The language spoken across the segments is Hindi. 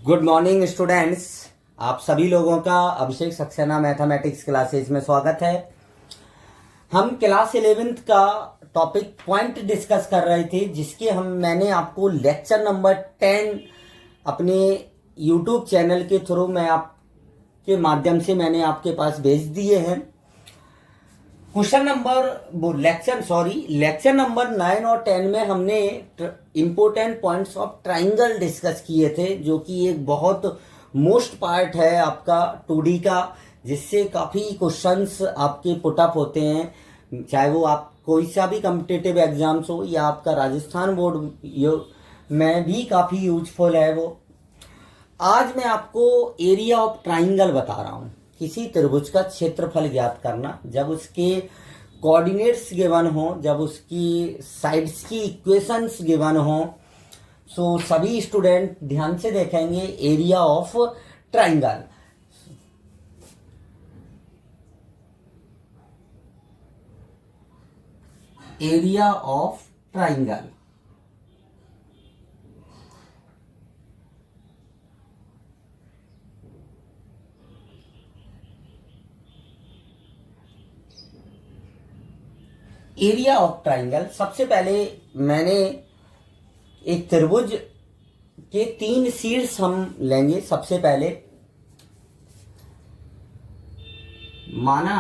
Good morning students. आप सभी लोगों का अभिषेक सक्सेना मैथमेटिक्स क्लासेस में स्वागत है। हम क्लास 11th का टॉपिक पॉइंट डिस्कस कर रहे थे, जिसके मैंने आपको लेक्चर नंबर 10 अपने यूट्यूब चैनल के थ्रू मैं आपके माध्यम से मैंने आपके पास भेज दिए हैं। लेक्चर नंबर 9 और 10 में हमने important points of triangle discuss किए थे, जो कि एक बहुत मोस्ट पार्ट है आपका 2D का, जिससे काफ़ी क्वेश्चंस आपके पुटअप होते हैं, चाहे वो आप कोई सा भी कम्पिटिटिव एग्जाम्स हो या आपका राजस्थान बोर्ड में भी काफ़ी यूजफुल है वो। आज मैं आपको एरिया ऑफ ट्राइंगल बता रहा हूँ। किसी त्रिभुज का क्षेत्रफल ज्ञात करना, जब उसके कोऑर्डिनेट्स गिवन हो, जब उसकी साइड्स की इक्वेशंस गिवन हो। सो सभी स्टूडेंट ध्यान से देखेंगे area of triangle. Area of triangle area of triangle. सबसे पहले मैंने एक त्रिभुज के 3 शीर्ष हम लेंगे। सबसे पहले माना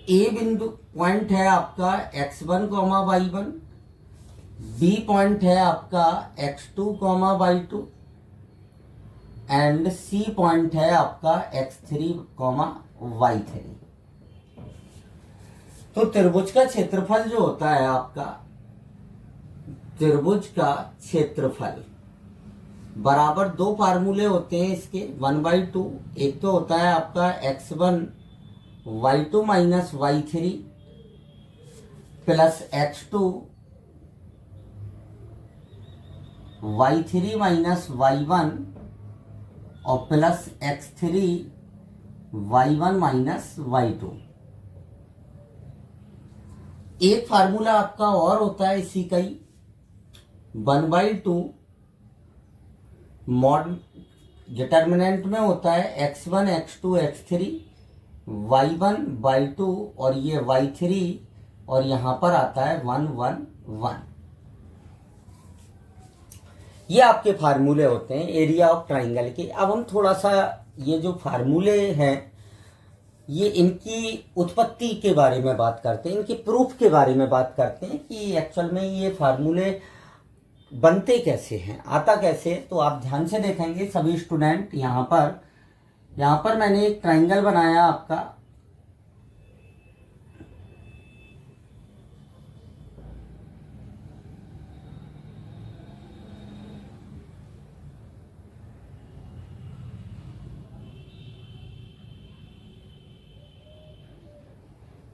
ए बिंदु पॉइंट है आपका x1, y1, बी पॉइंट है आपका x2, y2 and C point है आपका x3, y3। तो त्रिभुज का क्षेत्रफल जो होता है आपका, त्रिभुज का क्षेत्रफल बराबर 2 फार्मूले होते हैं इसके 1/2। एक तो होता है आपका x1 y2 minus y3 plus x2 y3 minus y1 और plus x3 y1 minus y2। एक फार्मूला आपका और होता है इसी का ही 1/2 मॉड डिटर्मिनेंट में होता है x1 x2 x3 y1/2 और ये y3 और यहां पर आता है 1 1 1। ये आपके फार्मूले होते हैं एरिया ऑफ ट्राइंगल के। अब हम थोड़ा सा ये जो फार्मूले हैं, ये इनकी उत्पत्ति के बारे में बात करते हैं, इनके प्रूफ के बारे में बात करते हैं कि एक्चुअल में ये फार्मूले बनते कैसे हैं, आता कैसे। तो आप ध्यान से देखेंगे सभी स्टूडेंट। यहाँ पर मैंने एक ट्राइंगल बनाया आपका।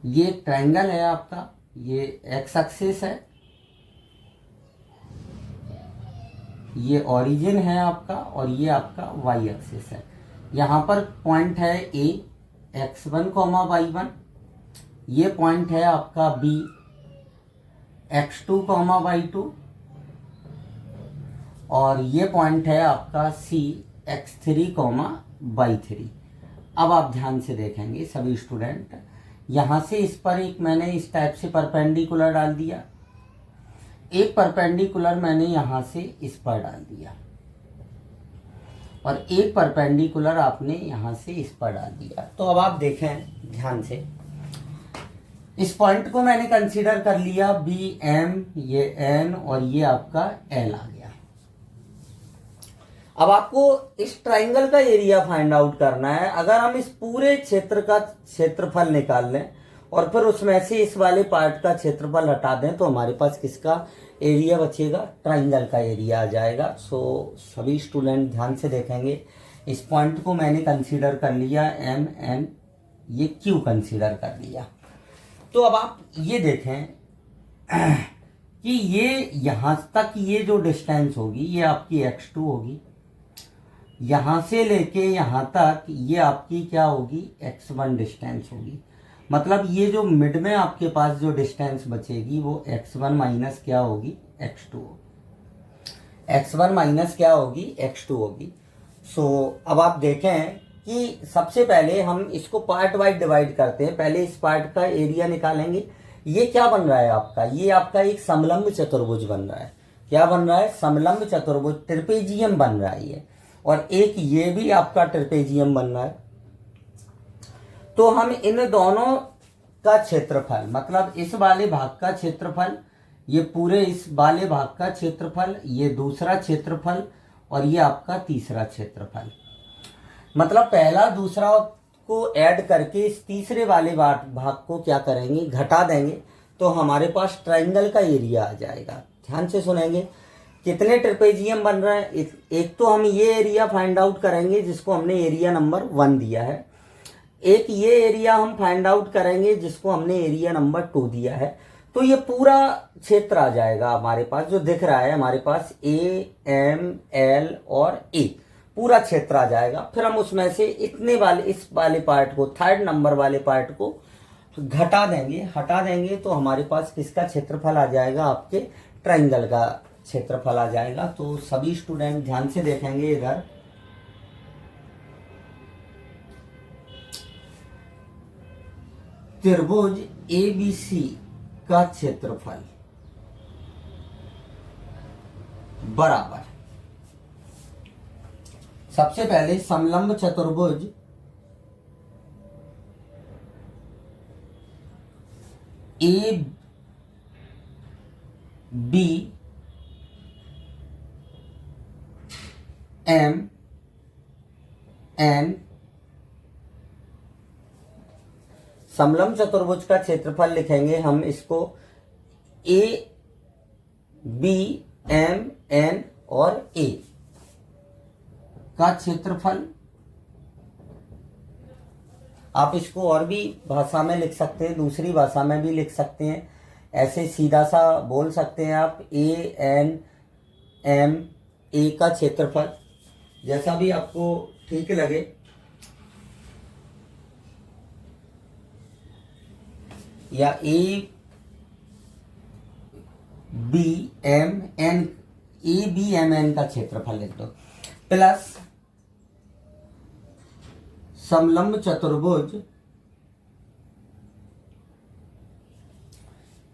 ये ट्राइंगल है आपका, ये एक्स एक्सिस है, ये ओरिजिन है आपका और ये आपका वाई एक्सिस है। यहाँ पर पॉइंट है ए x1, y1, ये पॉइंट है आपका बी x2, y2 और ये पॉइंट है आपका सी x3, y3। अब आप ध्यान से देखेंगे सभी स्टूडेंट, यहाँ से इस पर एक मैंने इस टाइप से परपेंडिकुलर डाल दिया, एक परपेंडिकुलर मैंने यहाँ से इस पर डाल दिया और एक परपेंडिकुलर आपने यहाँ से इस पर डाल दिया। तो अब आप देखें ध्यान से, इस पॉइंट को मैंने कंसीडर कर लिया बी एम, ये एन और ये आपका एल आ गया। अब आपको इस ट्राइंगल का एरिया फाइंड आउट करना है। अगर हम इस पूरे क्षेत्र का क्षेत्रफल निकाल लें और फिर उसमें से इस वाले पार्ट का क्षेत्रफल हटा दें, तो हमारे पास किसका एरिया बचेगा? ट्राइंगल का एरिया आ जाएगा। सो सभी स्टूडेंट ध्यान से देखेंगे, इस पॉइंट को मैंने कंसीडर कर लिया एम एन, ये क्यू कंसीडर कर लिया। तो अब आप ये देखें कि ये यहाँ तक ये जो डिस्टेंस होगी ये आपकी x2 होगी, यहाँ से लेके यहाँ तक ये आपकी क्या होगी? x1 डिस्टेंस होगी। मतलब ये जो मिड में आपके पास जो डिस्टेंस बचेगी वो x1 माइनस क्या होगी? x2। x1 माइनस क्या होगी, x2 होगी। सो अब आप देखें कि सबसे पहले हम इसको पार्ट वाइज डिवाइड करते हैं। पहले इस पार्ट का एरिया निकालेंगे। ये क्या बन रहा है आपका, ये आपका एक समलंब चतुर्भुज बन रहा है। क्या बन रहा है, समलंब चतुर्भुज, ट्रिपेजियम बन रहा है ये। और एक ये भी आपका ट्रिपेजियम बन रहा है। तो हम इन दोनों का क्षेत्रफल, मतलब इस वाले भाग का क्षेत्रफल, ये पूरे इस वाले भाग का क्षेत्रफल, ये दूसरा क्षेत्रफल, और ये आपका तीसरा क्षेत्रफल, मतलब पहला दूसरा को ऐड करके इस तीसरे वाले भाग को क्या करेंगे, घटा देंगे, तो हमारे पास ट्रायंगल का एरिया आ जाएगा। ध्यान से सुनेंगे, कितने ट्रेपेजियम बन रहे हैं। एक तो हम ये एरिया फाइंड आउट करेंगे जिसको हमने एरिया नंबर 1 दिया है। एक ये एरिया हम फाइंड आउट करेंगे जिसको हमने एरिया नंबर 2 दिया है। तो ये पूरा क्षेत्र आ जाएगा हमारे पास, जो दिख रहा है हमारे पास ए, एम, एल और ए, पूरा क्षेत्र आ जाएगा। फिर हम उसमें से इतने वाले, इस वाले पार्ट को, थर्ड नंबर वाले पार्ट को घटा देंगे, हटा देंगे, तो हमारे पास किसका क्षेत्रफल आ जाएगा, आपके ट्रायंगल का क्षेत्रफल आ जाएगा। तो सभी स्टूडेंट ध्यान से देखेंगे इधर। त्रिभुज एबीसी का क्षेत्रफल बराबर, सबसे पहले समलंब चतुर्भुज ए बी एम एन, समलंब चतुर्भुज का क्षेत्रफल लिखेंगे हम इसको ए बी एम एन और ए का क्षेत्रफल। आप इसको और भी भाषा में लिख सकते हैं, दूसरी भाषा में भी लिख सकते हैं, ऐसे सीधा सा बोल सकते हैं आप, ए एन एम ए का क्षेत्रफल, जैसा भी आपको ठीक लगे। या A B M N, A B M N का क्षेत्रफल लिख दो, प्लस समलंब चतुर्भुज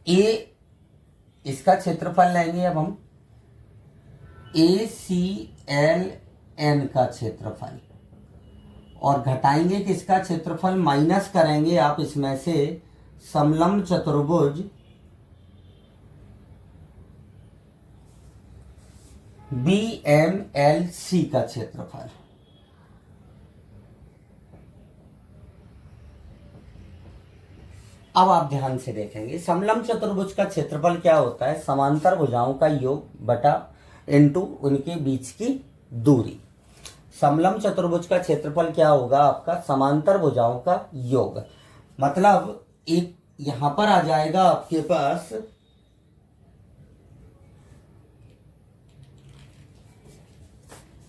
ए, इसका क्षेत्रफल लेंगे अब हम, ए सी एल एन का क्षेत्रफल, और घटाएंगे किसका क्षेत्रफल, माइनस करेंगे आप इसमें से समलंब चतुर्भुज बी एम एल सी का क्षेत्रफल। अब आप ध्यान से देखेंगे, समलंब चतुर्भुज का क्षेत्रफल क्या होता है, समांतर भुजाओं का योग बटा इनटू उनके बीच की दूरी। समलंब चतुर्भुज का क्षेत्रफल क्या होगा आपका, समांतर भुजाओं का योग, मतलब एक यहां पर आ जाएगा आपके पास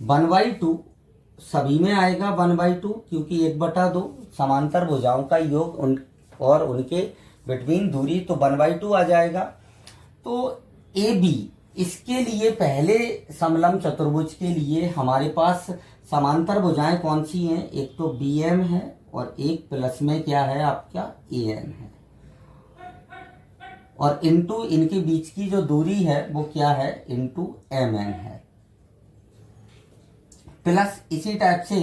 1/2, सभी में आएगा 1/2, क्योंकि 1/2 समांतर भुजाओं का योग और उनके बिटवीन दूरी, तो 1/2 आ जाएगा। तो ए बी, इसके लिए पहले समलंब चतुर्भुज के लिए हमारे पास समांतर भुजाएं कौन सी हैं, एक तो बी एम है और एक प्लस में क्या है आपका ए एन है, और इनटू इनके बीच की जो दूरी है वो क्या है, इनटू एम एन है, प्लस इसी टाइप से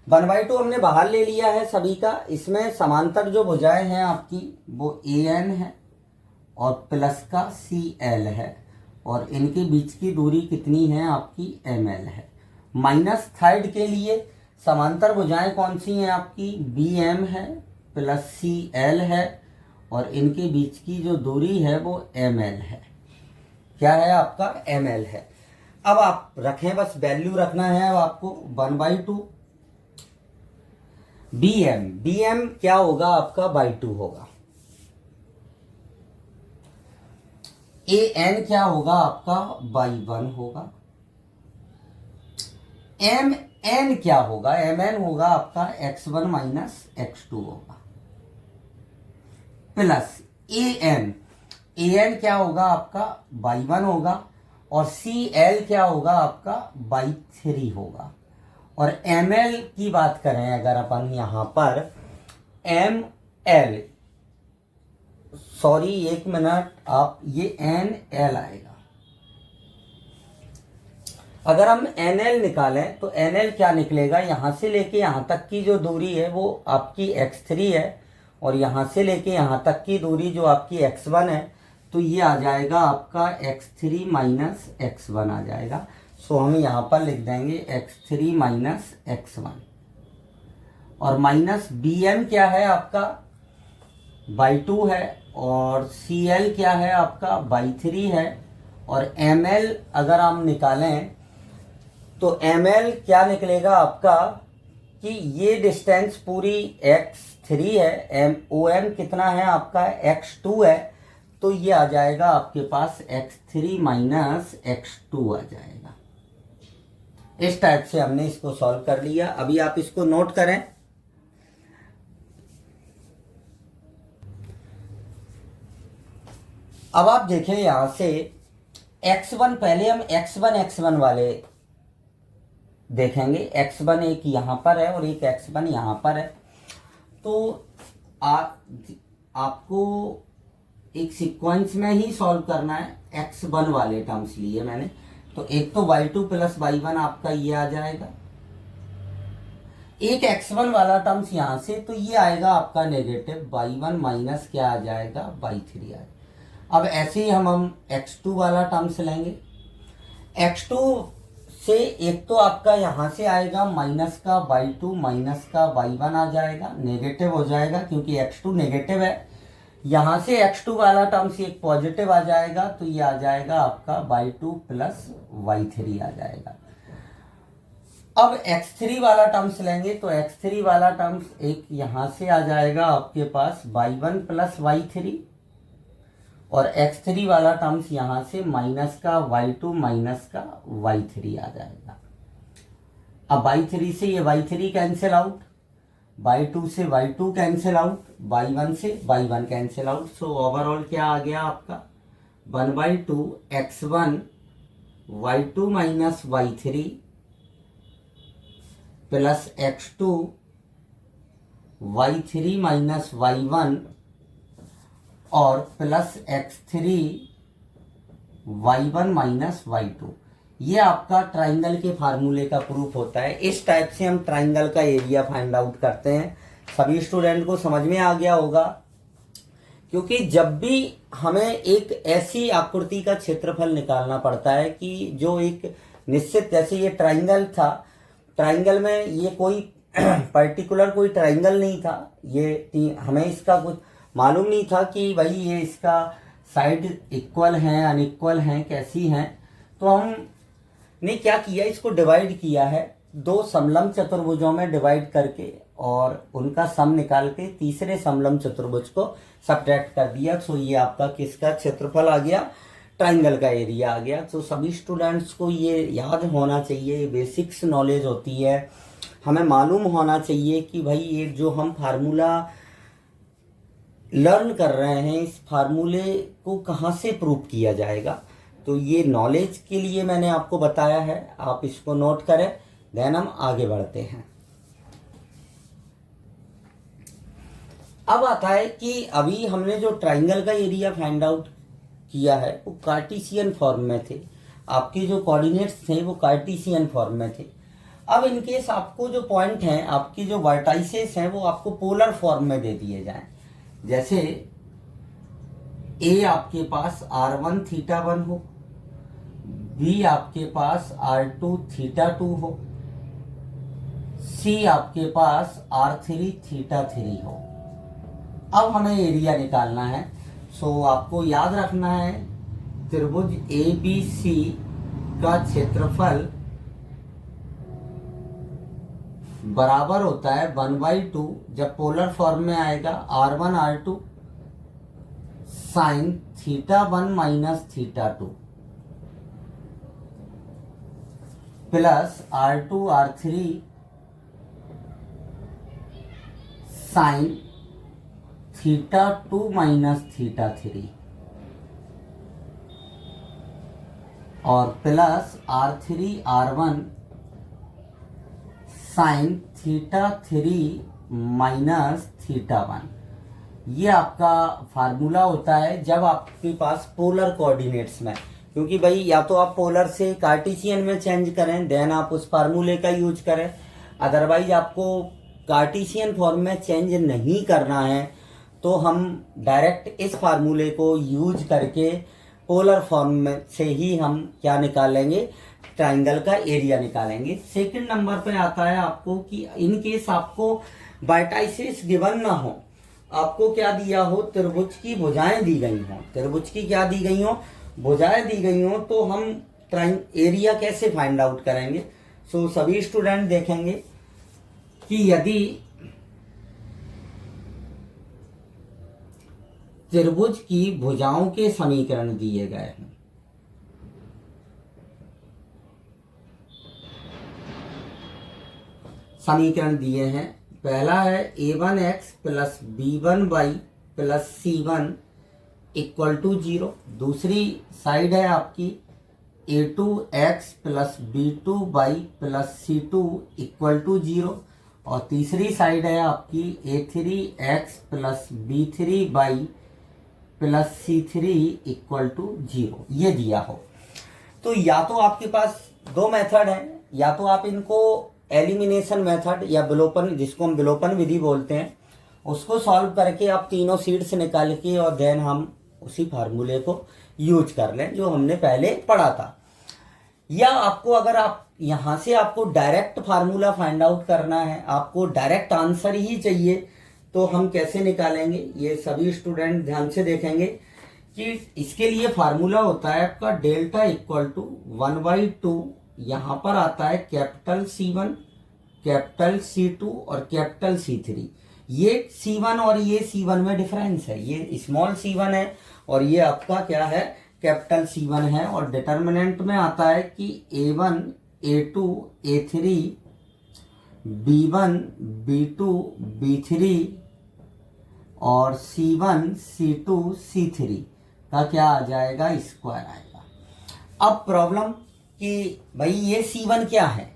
1/2 हमने बाहर ले लिया है सभी का। इसमें समांतर जो भुजाएं हैं आपकी वो ए एन है और प्लस का सी एल है, और इनके बीच की दूरी कितनी है आपकी, एम एल है। माइनस थर्ड के लिए समांतर भुजाएं कौन सी हैं आपकी, बी एम है प्लस सी एल है, और इनके बीच की जो दूरी है वो एम एल है। क्या है आपका, एम एल है। अब आप रखें, बस वैल्यू रखना है अब आपको, 1/2 बी एम क्या होगा आपका, /2 होगा। ए एन क्या होगा आपका, /1 होगा। एम एन क्या होगा, एम एन होगा आपका x1 माइनस x2 होगा, प्लस ए एन क्या होगा आपका, /1 होगा, और CL क्या होगा आपका बाई 3 होगा। और ML की बात करें अगर अपन यहाँ पर ML, सॉरी एक मिनट, आप ये NL आएगा। अगर हम NL निकालें तो NL क्या निकलेगा, यहाँ से लेके यहाँ तक की जो दूरी है वो आपकी x3 है, और यहाँ से लेके यहाँ तक की दूरी जो आपकी x1 है, तो ये आ जाएगा आपका x3 माइनस x1 आ जाएगा। सो हम यहाँ पर लिख देंगे x3 माइनस x1। और माइनस BM क्या है आपका बाई 2 है, और CL क्या है आपका बाई 3 है, और ML अगर हम निकालें तो ML क्या निकलेगा आपका कि ये डिस्टेंस पूरी x3 है, OM कितना है आपका x2 है, तो ये आ जाएगा आपके पास x3 माइनस x2 आ जाएगा। इस टाइप से हमने इसको सॉल्व कर लिया। अभी आप इसको नोट करें। अब आप देखें यहां से x1, पहले हम x1 वाले देखेंगे। x1 एक यहां पर है और एक x1 यहां पर है। तो आपको एक सीक्वेंस में ही सॉल्व करना है। x1 वाले टर्म्स लिए मैंने, तो एक तो y2 प्लस y1 आपका ये आ जाएगा, एक x1 वाला टर्म्स यहां से, तो ये आएगा आपका नेगेटिव y1 माइनस क्या आ जाएगा y3 आ जाएगा। अब ऐसे ही हम x2 वाला टर्म्स लेंगे। x2 से एक तो आपका यहां से आएगा माइनस का y2 माइनस का y1 आ जाएगा, नेगेटिव हो जाएगा क्योंकि x2 नेगेटिव है। यहां से x2 वाला टर्म्स एक पॉजिटिव आ जाएगा, तो ये आ जाएगा आपका y2 प्लस y3 आ जाएगा। अब x3 वाला टर्म्स लेंगे तो x3 वाला टर्म्स एक यहां से आ जाएगा आपके पास y1 प्लस y3, और x3 वाला टर्म्स यहां से माइनस का y2 माइनस का y3 आ जाएगा। अब y3 से ये y3 कैंसिल आउट, y2 से y2 कैंसिल आउट, y1 से y1 cancel out. So overall क्या आ गया आपका 1/2 x1 y2 minus y3 plus x2 y3 minus y1 और plus x3 y1 minus y2। ये आपका ट्राइंगल के फार्मूले का प्रूफ होता है। इस टाइप से हम ट्राइंगल का एरिया फाइंड आउट करते हैं। सभी स्टूडेंट को समझ में आ गया होगा, क्योंकि जब भी हमें एक ऐसी आकृति का क्षेत्रफल निकालना पड़ता है कि जो एक निश्चित, जैसे ये ट्राइंगल था, ट्राइंगल में ये कोई पर्टिकुलर कोई ट्राइंगल नहीं था, ये हमें इसका कुछ मालूम नहीं था कि भाई ये इसका साइड इक्वल हैं अनइक्वल हैं कैसी हैं। तो हमने क्या किया, इसको डिवाइड किया है दो समलंब चतुर्भुजों में डिवाइड करके, और उनका सम निकाल के तीसरे समलंब चतुर्भुज को सब्ट्रैक्ट कर दिया। सो ये आपका किसका क्षेत्रफल आ गया, ट्राइंगल का एरिया आ गया। तो सभी स्टूडेंट्स को ये याद होना चाहिए, बेसिक्स नॉलेज होती है, हमें मालूम होना चाहिए कि भाई ये जो हम फार्मूला लर्न कर रहे हैं, इस फार्मूले को कहाँ से प्रूव किया जाएगा। तो ये नॉलेज के लिए मैंने आपको बताया है, आप इसको नोट करें, देन हम आगे बढ़ते हैं। अब आता है कि अभी हमने जो ट्राइंगल का एरिया फाइंड आउट किया है वो कार्टेशियन फॉर्म में थे, आपके जो कोऑर्डिनेट्स थे वो कार्टेशियन फॉर्म में थे। अब इनकेस आपको जो पॉइंट हैं, आपकी जो वर्टाइसेस हैं, वो आपको पोलर फॉर्म में दे दिए जाएं। जैसे A आपके पास r1 θ1 हो, B आपके पास r2 θ2 हो, C आपके पास r3 θ3 हो। अब हमें एरिया निकालना है। सो आपको याद रखना है त्रिभुज ABC का क्षेत्रफल बराबर होता है 1/2, जब पोलर फॉर्म में आएगा r1 r2 sine θ1 minus θ2 plus r2 r3 sine θ2 minus θ3। और प्लस R3R1 साइन θ3 माइनस θ1। ये आपका फार्मूला होता है जब आपके पास पोलर कोऑर्डिनेट्स में, क्योंकि भाई या तो आप पोलर से कार्टेशियन में चेंज करें देन आप उस फार्मूले का यूज करें, अदरवाइज आपको कार्टेशियन फॉर्म में चेंज नहीं करना है तो हम डायरेक्ट इस फार्मूले को यूज करके पोलर फॉर्म में से ही हम क्या निकालेंगे, ट्राइंगल का एरिया निकालेंगे। सेकंड नंबर पे आता है आपको कि इन केस आपको वर्टाइसेस गिवन ना हो, आपको क्या दिया हो, त्रिभुज की भुजाएं दी गई हो, त्रिभुज की क्या दी गई हो, भुजाएं दी गई हो, तो हम एरिया कैसे फाइंड आउट करेंगे। सो सभी स्टूडेंट देखेंगे कि यदि त्रिभुज की भुजाओं के समीकरण दिए गए हैं, समीकरण दिए हैं, पहला है a1x plus b1y plus c1 equal to 0, दूसरी साइड है आपकी a2x plus b2y plus c2 equal to 0, और तीसरी साइड है आपकी a3x plus b3y plus c3 equal to 0। ये दिया हो तो या तो आपके पास दो मेथड है, या तो आप इनको एलिमिनेशन मेथड या विलोपन, जिसको हम विलोपन विधि बोलते हैं, उसको सॉल्व करके आप तीनों सीड्स निकाल के और देन हम उसी फार्मूले को यूज कर लें जो हमने पहले पढ़ा था। या आपको अगर आप यहाँ से आपको डायरेक्ट फार्मूला फाइंड आउट करना है, आपको डायरेक्ट आंसर ही चाहिए, तो हम कैसे निकालेंगे ये सभी स्टूडेंट ध्यान से देखेंगे कि इसके लिए फार्मूला होता है आपका डेल्टा इक्वल टू 1/2, यहाँ पर आता है कैपिटल C1, कैपिटल C2 और कैपिटल C3। ये C1 और ये C1 में डिफरेंस है, ये स्मॉल c1 है और ये आपका क्या है, कैपिटल C1 है। और डिटर्मिनेंट में आता है कि A1 A2 A3 B1 B2 B3 और C1 C2 C3 का क्या आ जाएगा, स्क्वायर आएगा। अब प्रॉब्लम कि भाई ये C1 क्या है,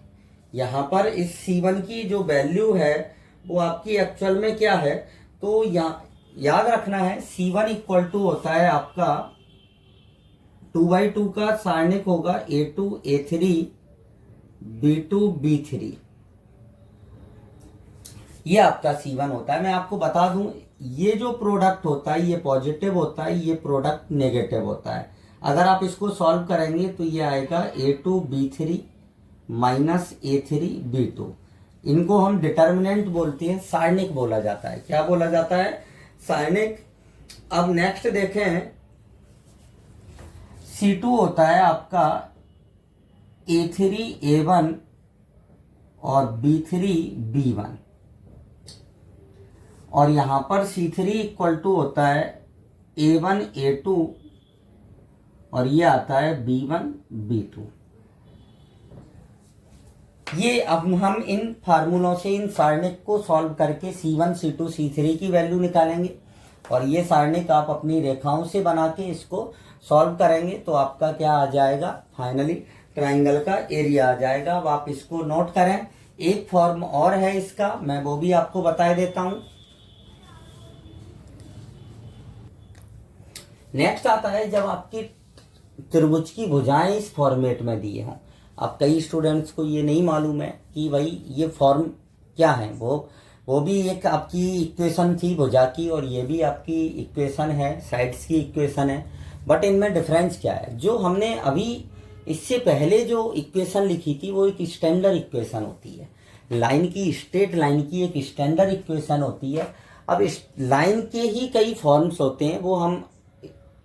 यहाँ पर इस C1 की जो वैल्यू है वो आपकी एक्चुअल में क्या है, तो याद रखना है C1 इक्वल टू होता है आपका 2/2 का सारणिक होगा A2 A3 B2 B3, ये आपका C1 होता है। मैं आपको बता दूं ये जो प्रोडक्ट होता है ये पॉजिटिव होता है, ये प्रोडक्ट नेगेटिव होता है। अगर आप इसको सॉल्व करेंगे तो ये आएगा A2 B3 minus A3 B2, इनको हम डिटर्मिनेंट बोलते हैं, सारणिक बोला जाता है। क्या बोला जाता है, सारणिक। अब नेक्स्ट देखें, C2 होता है आपका A3 A1 और B3 B1, और यहां पर C3 इक्वल टू होता है A1 A2 और ये आता है B1 B2। ये अब हम इन फार्मूलों से इन सारणिक को सॉल्व करके C1 C2 C3 की वैल्यू निकालेंगे, और ये सारणिक आप अपनी रेखाओं से बना के इसको सॉल्व करेंगे तो आपका क्या आ जाएगा, फाइनली ट्राइंगल का एरिया आ जाएगा। अब आप इसको नोट करें, एक फॉर्म और है इसका, मैं वो भी आपको बता देता हूं। नेक्स्ट आता है जब आपकी त्रिभुज की भुजाएं इस फॉर्मेट में दिए हों। अब कई स्टूडेंट्स को ये नहीं मालूम है कि भाई ये फॉर्म क्या है, वो भी एक आपकी इक्वेशन थी भुजा की, और ये भी आपकी इक्वेशन है, साइड्स की इक्वेशन है, बट इनमें डिफरेंस क्या है। जो हमने अभी इससे पहले जो इक्वेशन लिखी थी वो एक स्टैंडर्ड इक्वेशन होती है, लाइन की, स्ट्रेट लाइन की एक स्टैंडर्ड इक्वेशन होती है। अब इस लाइन के ही कई फॉर्म्स होते हैं, वो हम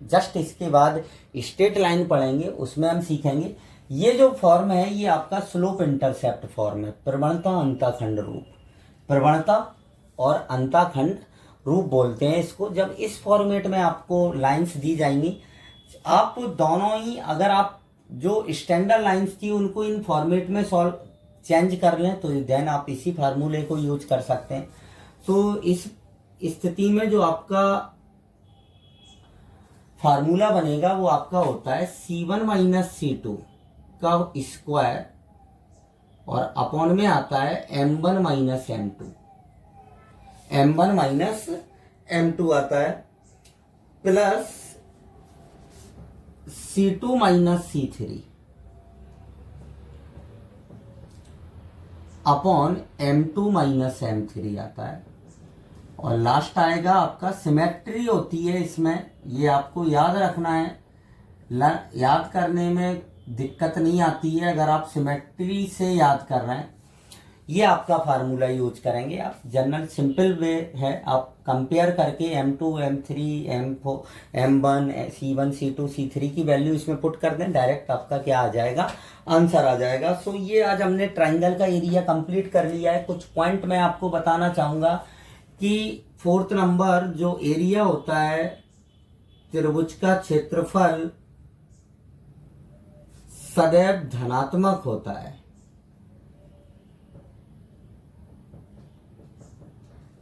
जस्ट इसके बाद स्ट्रेट लाइन पढ़ेंगे, उसमें हम सीखेंगे। ये जो फॉर्म है ये आपका स्लोप इंटरसेप्ट फॉर्म है, प्रवणता अंताखंड रूप, प्रवणता और अंताखंड रूप बोलते हैं इसको। जब इस फॉर्मेट में आपको लाइंस दी जाएंगी, आप दोनों ही, अगर आप जो स्टैंडर्ड लाइंस थी उनको इन फॉर्मेट में सॉल्व चेंज कर लें तो देन आप इसी फार्मूले को यूज कर सकते हैं। तो इस स्थिति में जो आपका फार्मूला बनेगा वो आपका होता है C1 माइनस C2 का स्क्वायर और अपॉन में आता है M1 minus M2, M1 minus M2 आता है plus C2 minus C3 upon M2 minus M3 आता है। और लास्ट आएगा आपका सिमेट्री होती है इसमें, ये आपको याद रखना है, याद करने में दिक्कत नहीं आती है अगर आप सिमेट्री से याद कर रहे हैं। ये आपका फार्मूला यूज करेंगे आप, जनरल सिंपल वे है, आप कंपेयर करके M2 M3 M4 M1 C1 C2 C3 की वैल्यू इसमें पुट कर दें, डायरेक्ट आपका क्या आ जाएगा, आंसर आ जाएगा। सो ये आज हमने ट्राइंगल का एरिया कंप्लीट कर लिया है। कुछ पॉइंट मैं आपको बताना चाहूँगा कि 4th नंबर जो एरिया होता है त्रिभुज का क्षेत्रफल सदैव धनात्मक होता है।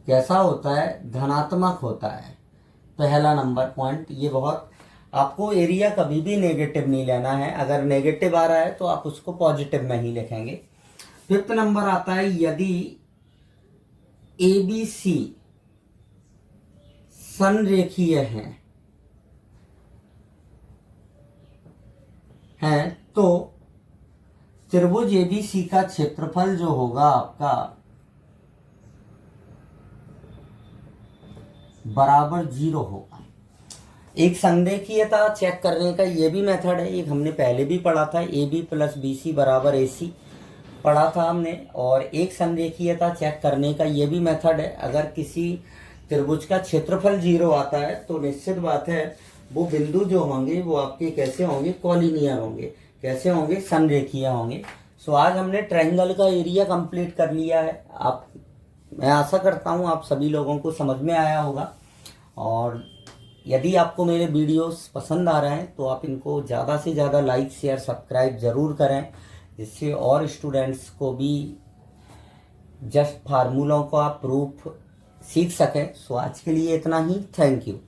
कैसा होता है? धनात्मक होता है। पहला नंबर पॉइंट ये बहुत, आपको एरिया कभी भी नेगेटिव नहीं लेना है, अगर नेगेटिव आ रहा है तो आप उसको पॉजिटिव में ही लिखेंगे। 5th नंबर आता है यदि ABC संरेखीय हैं तो त्रिभुज ABC का क्षेत्रफल जो होगा आपका बराबर 0 होगा। एक संरेखीयता चेक करने का ये भी मेथड है, एक हमने पहले भी पढ़ा था, AB प्लस BC बराबर AC पढ़ा था हमने। और एक संरेखीयता चेक करने का ये भी मेथड है, अगर किसी त्रिभुज का क्षेत्रफल 0 आता है तो निश्चित बात है वो बिंदु जो होंगे वो आपके कैसे होंगे, कॉलिनियर होंगे। कैसे होंगे? संरेखीय होंगे। सो आज हमने ट्रायंगल का एरिया कंप्लीट कर लिया है। मैं आशा करता हूँ आप सभी लोगों को समझ में आया होगा। और यदि आपको मेरे वीडियोस पसंद आ रहे हैं तो आप इनको ज़्यादा से ज़्यादा लाइक शेयर सब्सक्राइब ज़रूर करें, जिससे और स्टूडेंट्स को भी जस्ट फार्मूलों का प्रूफ सीख सकें। सो आज के लिए इतना ही। Thank you.